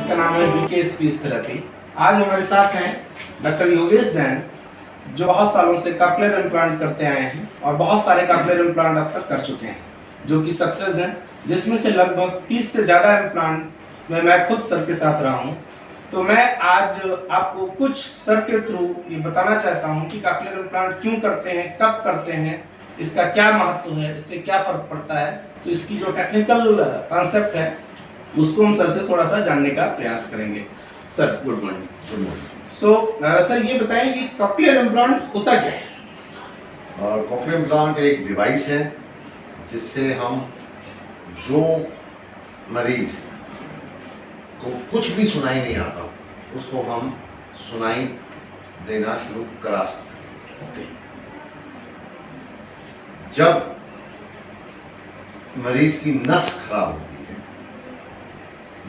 जिसका नाम है बीके स्पीच थेरेपी। आज हमारे साथ हैं डॉक्टर योगेश जैन, जो बहुत सालों से कॉक्लियर इम्प्लांट करते आए हैं और बहुत सारे कॉक्लियर इम्प्लांट अब तक कर चुके हैं, जो कि सक्सेस हैं, जिसमें से लगभग 30 से ज़्यादा इम्प्लांट में मैं खुद सर के साथ रहा हूँ। तो मैं आज आपको कुछ सर के थ्रू ये बताना चाहता हूँ कि कॉक्लियर इम्प्लांट क्यों करते हैं, कब करते हैं, इसका क्या महत्व है, इससे क्या फ़र्क पड़ता है। तो इसकी जो टेक्निकल कॉन्सेप्ट है उसको हम सर से थोड़ा सा जानने का प्रयास करेंगे। Sir good morning. Good morning. So sir ये बताएं कि कॉक्लियर इम्प्लांट होता क्या है? कॉक्लियर इम्प्लांट एक डिवाइस है जिससे हम जो मरीज को कुछ भी सुनाई नहीं आता उसको हम सुनाई देना शुरू करा सकते हैं। जब मरीज की नस खराब होती है,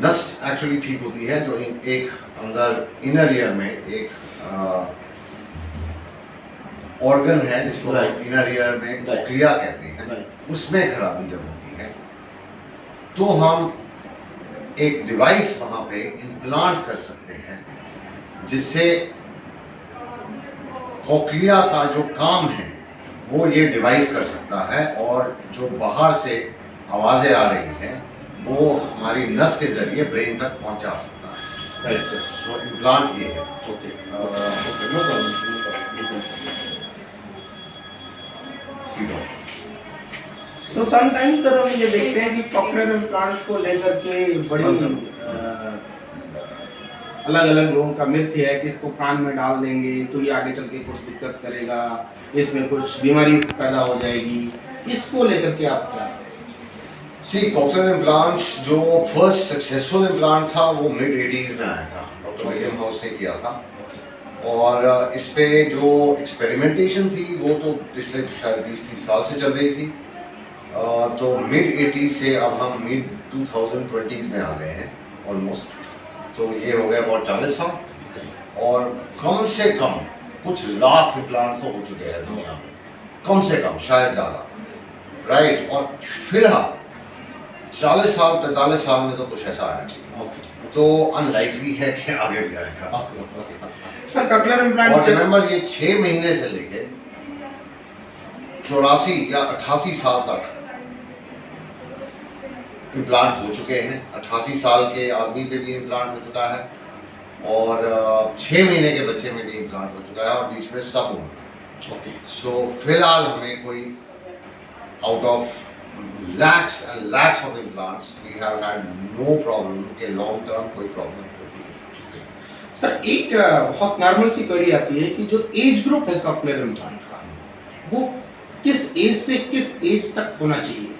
नस एक्चुअली ठीक होती है, जो एक अंदर इनर ईयर में एक ऑर्गन है जिसको इनर ईयर में कॉक्लिया कहते हैं, उसमें खराबी जब होती है तो हम एक डिवाइस वहां पे इम्प्लांट कर सकते हैं जिससे कॉक्लिया का जो काम है वो ये डिवाइस कर सकता है, और जो बाहर से आवाज़ें आ रही हैं वो हमारी नस के जरिए ब्रेन तक पहुंचा सकता है। Right sir. सो इम्प्लांट ये है। Okay okay, no problem. So sometimes sir हम ये देखते हैं कि कॉक्लियर इम्प्लांट को लेकर के बड़ी अलग अलग लोगों का मिथ है कि इसको कान में डाल देंगे तो ये आगे चल के कुछ दिक्कत करेगा, इसमें कुछ बीमारी पैदा हो जाएगी, इसको लेकर के आप क्या? सी कॉक्लियर इम्प्लांट्स जो फर्स्ट सक्सेसफुल इम्प्लांट था वो मिड 80s में आया था, डॉक्टर विलियम हाउस ने किया था, और इस पे जो एक्सपेरिमेंटेशन थी वो तो पिछले शायद 20-30 साल से चल रही थी। तो मिड 80s से अब हम मिड 2020s में आ गए हैं ऑलमोस्ट, तो ये हो गया बहुत 40 साल, और कम से कम कुछ लाख इम्प्लांट तो हो चुके हैं दुनिया में, कम से कम, शायद ज़्यादा, राइट। और फिलहाल 40 साल 45 साल में तो कुछ ऐसा आया, तो अनलाइकली है कि आगे भी आएगा। सर कॉक्लियर इम्प्लांट, और रिमेंबर ये 6 महीने से लेके 84 या 88 साल तक इम्प्लांट हो चुके हैं। 88 साल के आदमी पे भी इम्प्लांट हो चुका है, और 6 महीने के बच्चे में भी इम्प्लांट हो चुका है, और बीच में सब उम्र। ओके। सो फिलहाल हमें कोई out of lakhs and lakhs of implants we have had no problem के लॉन्ग टर्म कोई प्रॉब्लम होती है। सर एक बहुत नॉर्मल सी क्वेरी आती है कि जो एज ग्रुप है कॉक्लियर इम्प्लांट का, वो किस एज से किस एज तक होना चाहिए?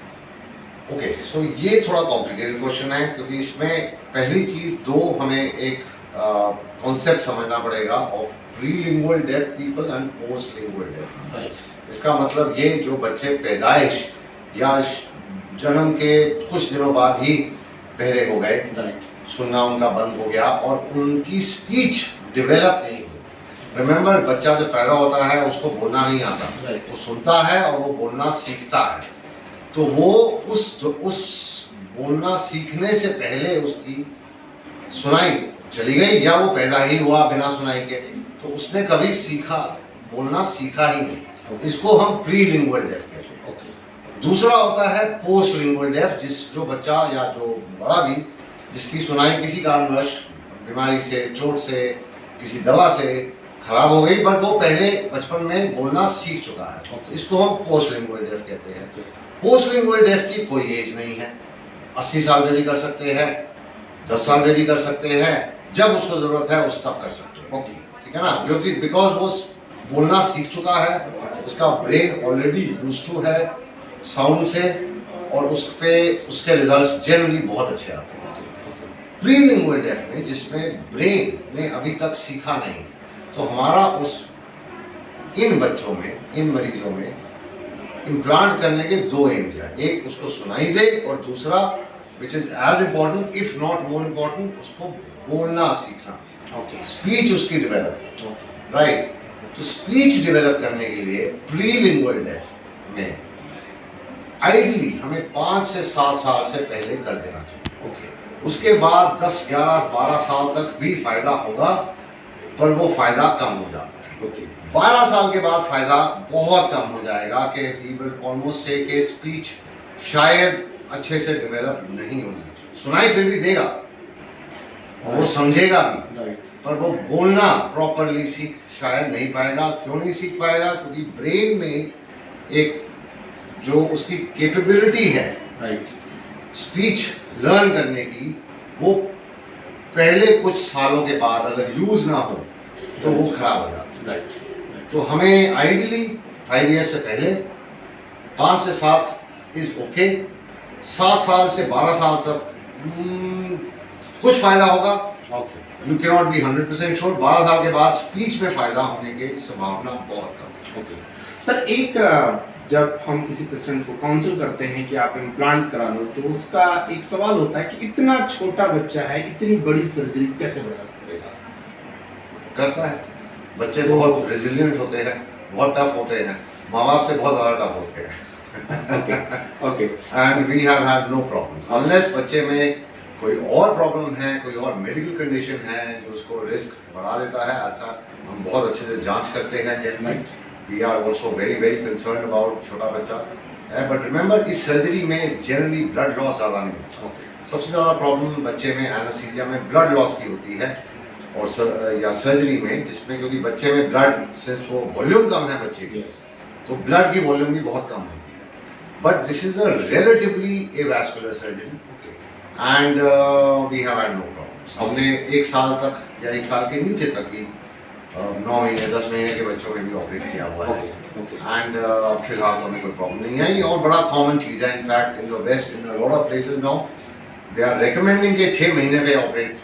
ओके, सो ये थोड़ा कॉम्प्लिकेटेड क्वेश्चन है, क्योंकि इसमें पहली चीज़ दो हमें एक कॉन्सेप्ट समझना पड़ेगा of prelingual deaf people and post lingual deaf. इसका मतलब ये जो बच्चे पैदाइश या जन्म के कुछ दिनों बाद ही बहरे हो गए, सुनना उनका बंद हो गया और उनकी स्पीच डेवलप नहीं हुई। रिमेंबर, बच्चा जब पैदा होता है उसको बोलना नहीं आता, वो सुनता है और वो बोलना सीखता है, तो वो उस बोलना सीखने से पहले उसकी सुनाई चली गई या वो पैदा ही हुआ बिना सुनाई के, तो उसने कभी बोलना सीखा ही नहीं। इसको हम प्रीलिंगुअल डेफ कहते हैं। दूसरा होता है पोस्ट लिंगुअल डेफ, जो बच्चा या जो बड़ा भी जिसकी सुनाई किसी कारणवश, बीमारी से, चोट से, किसी दवा से खराब हो गई, बट वो पहले बचपन में बोलना सीख चुका है, इसको हम पोस्ट लिंगुअल डेफ कहते हैं। पोस्ट लिंगुअल डेफ की कोई एज नहीं है, 80 साल में भी कर सकते हैं, 10 साल में भी कर सकते हैं, जब उसको जरूरत है उस तब कर सकते हैं। ओके, ठीक है ना, क्योंकि बिकॉज वो बोलना सीख चुका है, उसका ब्रेन ऑलरेडी यूज्ड टू है साउंड से, और उसके रिजल्ट्स जनरली बहुत अच्छे आते हैं। प्रीलिंगुअल डेफ में, जिसमें ब्रेन ने अभी तक सीखा नहीं है, तो हमारा इन बच्चों में, इन मरीजों में इम्प्लांट करने के 2 एम्स हैं। एक उसको सुनाई दे, और दूसरा which is as important if not more important, उसको बोलना सीखना, स्पीच उसकी डेवलप, राइट। तो स्पीच डेवलप करने के लिए प्रीलिंगुअल डेफ में आइडियली हमें 5 से 7 साल से पहले कर देना चाहिए। उसके बाद 10, 11, 12 साल तक भी फायदा होगा, पर वो फायदा कम हो जाता है। ओके 12 साल के बाद फायदा बहुत कम हो जाएगा कि वी विल ऑलमोस्ट से कि स्पीच शायद अच्छे से डेवलप नहीं होगी, सुनाई फिर भी देगा और वो समझेगा भी, राइट पर वो बोलना प्रॉपरली सीख शायद नहीं पाएगा। क्यों नहीं सीख पाएगा? क्योंकि ब्रेन में एक जो उसकी कैपेबिलिटी है राइट स्पीच लर्न करने की, वो पहले कुछ सालों के बाद अगर यूज ना हो तो वो खराब हो जाता है। राइट तो हमें आइडियली 5 ईयर्स से पहले 5 से 7 इज ओके, 7 साल से 12 साल तक कुछ फायदा होगा। Okay you can not be 100% sure. 12 साल के बाद स्पीच में फायदा होने की संभावना बहुत कम है। ओके सर, एक जब हम किसी पेशेंट को काउंसिल करते हैं कि आप इम्प्लांट करा लो, तो उसका एक सवाल होता है कि इतना छोटा बच्चा है, इतनी बड़ी सर्जरी कैसे बर्दाश्त करेगा? करता है। बच्चे बहुत रेजिलिएंट होते हैं, बहुत टफ होते हैं, माँ बाप से बहुत ज़्यादा टफ होते हैं। Okay and we have had no problem unless बच्चे में कोई और प्रॉब्लम है, कोई और मेडिकल कंडीशन है जो उसको रिस्क बढ़ा देता है। ऐसा हम बहुत अच्छे से जांच करते हैं। Right we are also very very concern about छोटा बच्चा। बट रिमेंबर इस सर्जरी में जनरली ब्लड लॉस ज़्यादा नहीं होता। ओके सबसे ज़्यादा प्रॉब्लम बच्चे में एनेस्थीसिया में ब्लड लॉस की होती है, और या सर्जरी में, जिसमें क्योंकि बच्चे में ब्लड सिंस वो वॉल्यूम कम है बच्चे की, यस तो ब्लड की वॉल्यूम भी बहुत कम होती है। But this is a relatively avascular surgery okay and we have had no problems. हमने 1 साल तक या 1 साल के नीचे तक भी 9 महीने 10 महीने के बच्चों में भी ऑपरेट किया हुआ है। ओके एंड फिलहाल तो हमें कोई प्रॉब्लम नहीं आई, और बड़ा कॉमन चीज़ है। In fact in the west in a lot of places now they are recommending कि 6 महीने पे ऑपरेट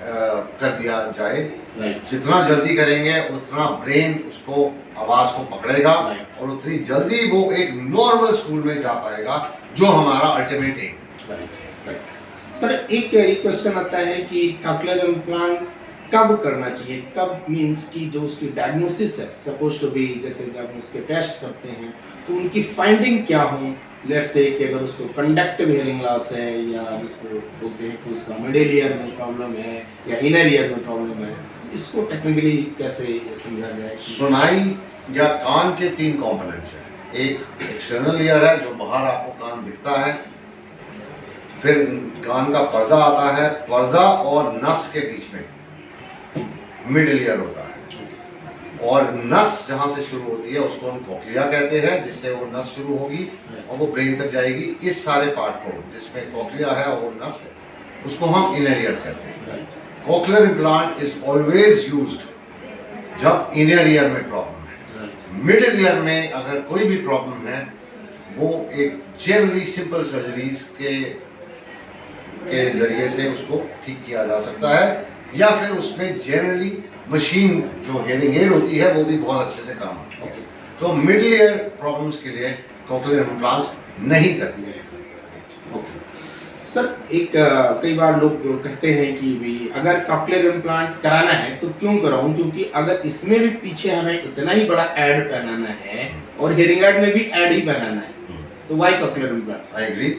कर दिया जाए। राइट जितना जल्दी करेंगे उतना ब्रेन उसको आवाज़ को पकड़ेगा, Right. और उतनी जल्दी वो एक नॉर्मल स्कूल में जा पाएगा, जो हमारा अल्टीमेट एम है। राइट सर, एक क्वेश्चन आता है कि कॉकलियर इम्प्लांट कब करना चाहिए? कब मींस कि जो उसकी डायग्नोसिस है सपोज टू बी, जैसे जब हम उसके टेस्ट करते हैं तो उनकी फाइंडिंग क्या हो? लेट्स से कि अगर उसको कंडक्टिव हियरिंग लॉस है, या जिसको बोलते हैं कि उसका मिडिल ईयर में प्रॉब्लम है या इनर ईयर में प्रॉब्लम है, इसको टेक्निकली कैसे समझा जाए? सुनाई या कान के 3 कंपोनेंट्स हैं। एक एक्सटर्नल ईयर है जो बाहर आपको कान दिखता है, फिर कान का पर्दा आता है, पर्दा और नस के बीच में मिडिल ईयर होता है, और नस जहाँ से शुरू होती है उसको हम कॉक्लिया कहते हैं, जिससे वो नस शुरू होगी और वो ब्रेन तक जाएगी। इस सारे पार्ट को जिसमें कॉक्लिया है और वो नस है, उसको हम इनर ईयर कहते हैं। Cochlear implant is always used जब इनर ईयर में प्रॉब्लम है। मिडिल ईयर में अगर कोई भी प्रॉब्लम है, वो एक जनरली सिंपल सर्जरीज के जरिए से उसको ठीक किया जा सकता है, या फिर उसमें जनरली मशीन जो हियरिंग एड होती है वो भी बहुत अच्छे से काम आती है। तो मिडिल ईयर प्रॉब्लम्स के लिए कॉक्लियर इम्प्लांट्स नहीं करते हैं। ओके सर, एक कई बार लोग कहते हैं कि भी अगर कॉक्लियर इम्प्लांट कराना है तो क्यों कराऊं, क्योंकि अगर इसमें भी पीछे हमें इतना ही बड़ा ऐड पहनाना है और हियरिंग ऐड में भी ऐड ही पहनाना है, तो why cochlear implant? I agree.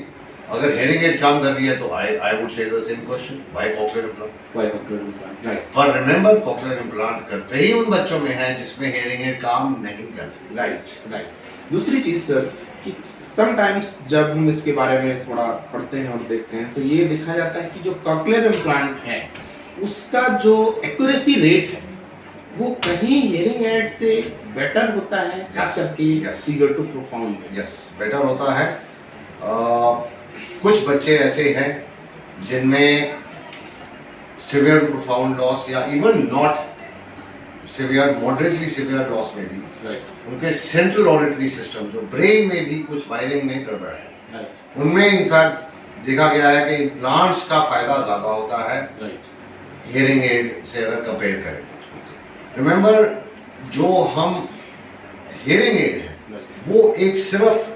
अगर हियरिंग एड काम कर रही है तो I would say the same question, why cochlear implant? Why cochlear implant? Right पर रिमेंबर कॉक्लियर इम्प्लांट करते ही उन बच्चों में है जिसमें हियरिंग एड काम नहीं कर रही। राइट। दूसरी चीज़ सर कि समटाइम्स जब हम इसके बारे में थोड़ा पढ़ते हैं और देखते हैं तो ये देखा जाता है कि जो कॉक्लियर इम्प्लांट है उसका जो एक्यूरेसी रेट है वो कहीं हियरिंग एड से बेटर होता है, खास करके Yes. सीवियर टू प्रोफाउंड में। यस, बेटर होता है। कुछ बच्चे ऐसे हैं जिनमें सिवियर प्रोफाउंड लॉस या even not severe, moderately severe loss में भी राइट उनके सेंट्रल ऑडिटरी सिस्टम जो ब्रेन में भी कुछ वायरिंग में गड़बड़ है, राइट उनमें इनफैक्ट देखा गया है कि इम्प्लांट्स का फायदा ज़्यादा होता है राइट हियरिंग एड से अगर कंपेयर करें तो। रिमेंबर जो हम हियरिंग एड है राइट वो एक सिर्फ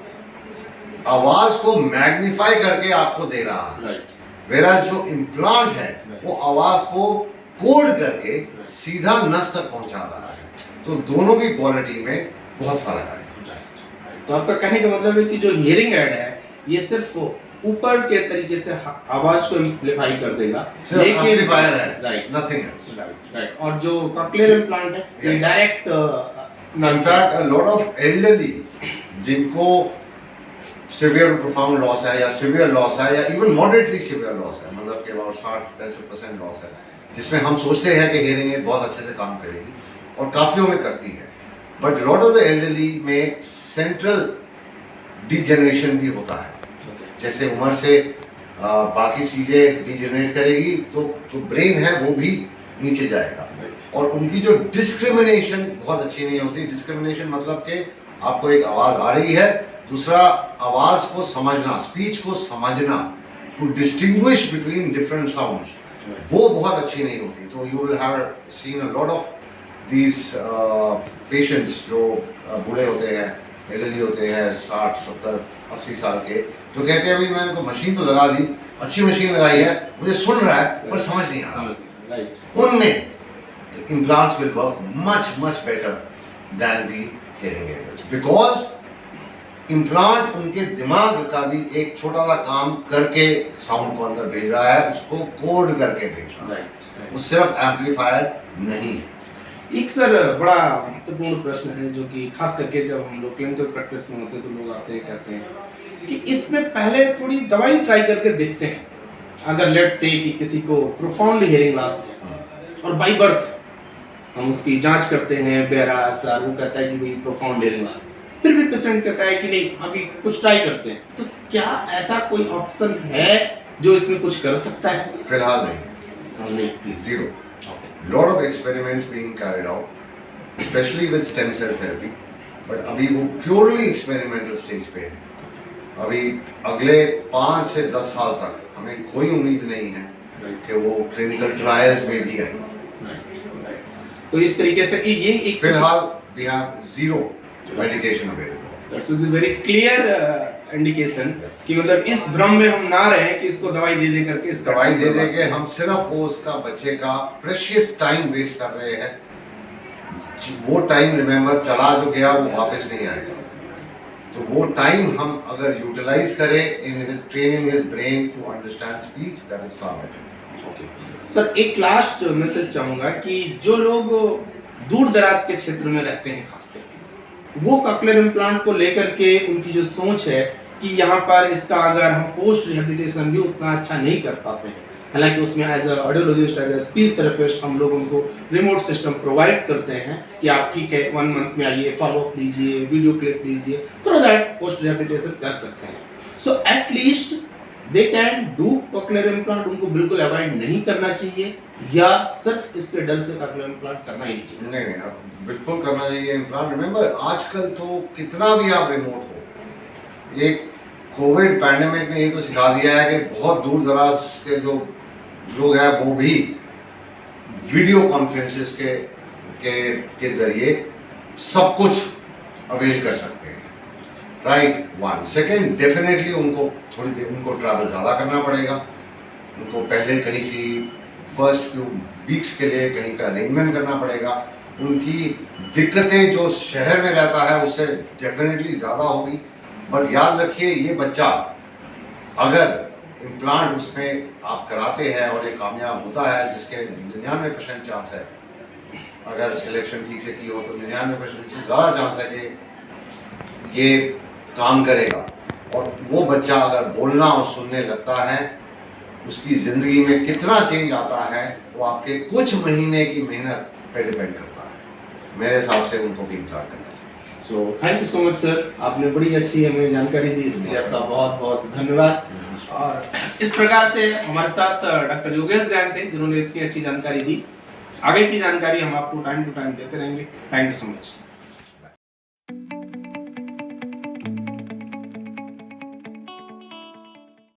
आवाज को मैग्नीफाई करके आपको दे रहा है, राइट वेराज जो इम्प्लांट है वो आवाज को कोड करके सीधा नस तक पहुंचा रहा है। तो दोनों की क्वालिटी में बहुत फर्क है। तो आपका कहने का मतलब है कि जो हियरिंग एड है ये सिर्फ ऊपर के तरीके से आवाज को एम्पलीफाई कर देगा, सिर्फ एम्पलीफायर है, राइट नथिंग एल्स। राइट। और जो कॉक्लियर इम्प्लांट है ये Yes. Direct in fact a lot of elderly जिनको सिवियर प्रोफाउंड लॉस है या सिवियर लॉस है या इवन मॉडरेटली सिवियर लॉस है, मतलब कि अबाउट 60-65% लॉस है, जिसमें हम सोचते हैं कि हियरिंग एड बहुत अच्छे से काम करेगी और काफियों में करती है, but lot of the elderly में सेंट्रल डिजेनरेशन भी होता है। जैसे उम्र से बाकी चीज़ें डिजेनरेट करेगी तो जो ब्रेन है वो भी नीचे जाएगा, और उनकी जो डिस्क्रिमिनेशन बहुत अच्छी नहीं होती। डिस्क्रिमिनेशन मतलब कि आपको एक आवाज़ आ रही है, दूसरा आवाज़ को समझना, स्पीच को समझना, to distinguish between different sounds, वो बहुत अच्छी नहीं होती। तो you will have seen a lot of these patients जो बूढ़े होते हैं, एल्डरली होते हैं, 60, 70, 80 साल के, जो कहते हैं भाई मैं इनको मशीन तो लगा दी, अच्छी मशीन लगाई है, मुझे सुन रहा है पर समझ नहीं आ रहा। उनमें implants will work much better than the hearing aid, because implant उनके दिमाग का भी एक छोटा सा काम करके साउंड को अंदर भेज रहा है, उसको कोड करके भेज रहा है, वो सिर्फ एम्पलीफायर नहीं है। एक सर बड़ा महत्वपूर्ण प्रश्न है जो कि खास करके जब हम लोग क्लिनिकल प्रैक्टिस में होते हैं तो लोग आते हैं कहते हैं कि इसमें पहले थोड़ी दवाई ट्राई करके देखते हैं, अगर लेट्स से कि किसी को प्रोफाउंड हियरिंग लॉस है और बाई बर्थ है, हम उसकी जांच करते हैं बेरास, और वो कहता है कि भाई प्रोफाउंड हियरिंग लॉस, फिर भी पेशेंट कहता है कि नहीं अभी कुछ ट्राई करते हैं, तो क्या ऐसा कोई ऑप्शन है जो इसमें कुछ कर सकता है? फिलहाल नहीं, zero. Lot of experiments being carried out, specially with stem cell therapy, but अभी वो प्योरली एक्सपेरिमेंटल स्टेज पे है। अभी अगले 5 से 10 साल तक हमें कोई उम्मीद नहीं है कि वो क्लिनिकल ट्रायल्स में भी आएंगे। तो इस तरीके से ये एक फिलहाल we have zero medication available. That's a very clear indication कि मतलब इस भ्रम में हम ना रहे कि इसको दवाई दे दे करके इस दवाई दे दे के हम सिर्फ वो उसका बच्चे का प्रेशियस टाइम वेस्ट कर रहे हैं। वो टाइम रिमेंबर चला जो गया वो वापस नहीं आएगा, तो वो टाइम हम अगर यूटिलाइज करें in his training his brain to understand speech, that is far better. Okay sir, एक लास्ट मैसेज चाहूंगा कि जो लोग दूर दराज के क्षेत्र में रहते हैं, खास करके वो कॉक्लियर इम्प्लांट को लेकर के उनकी जो सोच है कि यहाँ पर इसका अगर हम पोस्ट रिहेबिलिटेशन भी उतना अच्छा नहीं कर पाते हैं, हालांकि उसमें as a audiologist, as a speech therapist हम लोग उनको रिमोट सिस्टम प्रोवाइड करते हैं कि आप ठीक है 1 मंथ में आइए, फॉलो अप लीजिए, वीडियो क्लिप लीजिए, थ्रू दैट पोस्ट रिहेबिलिटेशन कर सकते हैं। So at least they can do cochlear implant, उनको बिल्कुल अवॉइड नहीं करना चाहिए या सिर्फ इसके डर से कॉक्लियर इम्प्लांट करना ही नहीं चाहिए? नहीं, आप बिल्कुल करना चाहिए इम्प्लांट। रिमेंबर आजकल तो कितना भी आप रिमोट हो, एक कोविड पैंडेमिक ने ये तो सिखा दिया है कि बहुत दूर दराज के जो लोग हैं वो भी वीडियो कॉन्फ्रेंसेस के जरिए सब कुछ अवेल कर सकते हैं, राइट। 1 सेकेंड, डेफिनेटली उनको थोड़ी देर उनको ट्रैवल ज़्यादा करना पड़ेगा, उनको पहले कहीं से फर्स्ट फ्यू वीक्स के लिए कहीं का अरेंजमेंट करना पड़ेगा। उनकी दिक्कतें जो शहर में रहता है उससे डेफिनेटली ज़्यादा होगी, बट याद रखिए ये बच्चा अगर इम्प्लांट उसमें आप कराते हैं और ये कामयाब होता है, जिसके 99% चांस है, अगर सिलेक्शन ठीक से की हो तो 99% से ज़्यादा चांस है कि ये काम करेगा, और वो बच्चा अगर बोलना और सुनने लगता है, उसकी ज़िंदगी में कितना चेंज आता है वो आपके कुछ महीने की मेहनत पे डिपेंड करता है। मेरे हिसाब से उनको भी इम्प्लांट करना चाहिए। So thank you so much sir, आपने बड़ी अच्छी हमें जानकारी दी, इसके लिए आपका बहुत बहुत धन्यवाद। और इस प्रकार से हमारे साथ डॉक्टर योगेश जैन थे जिन्होंने इतनी अच्छी जानकारी दी। आगे की जानकारी हम आपको टाइम टू टाइम देते रहेंगे। Thank you so much.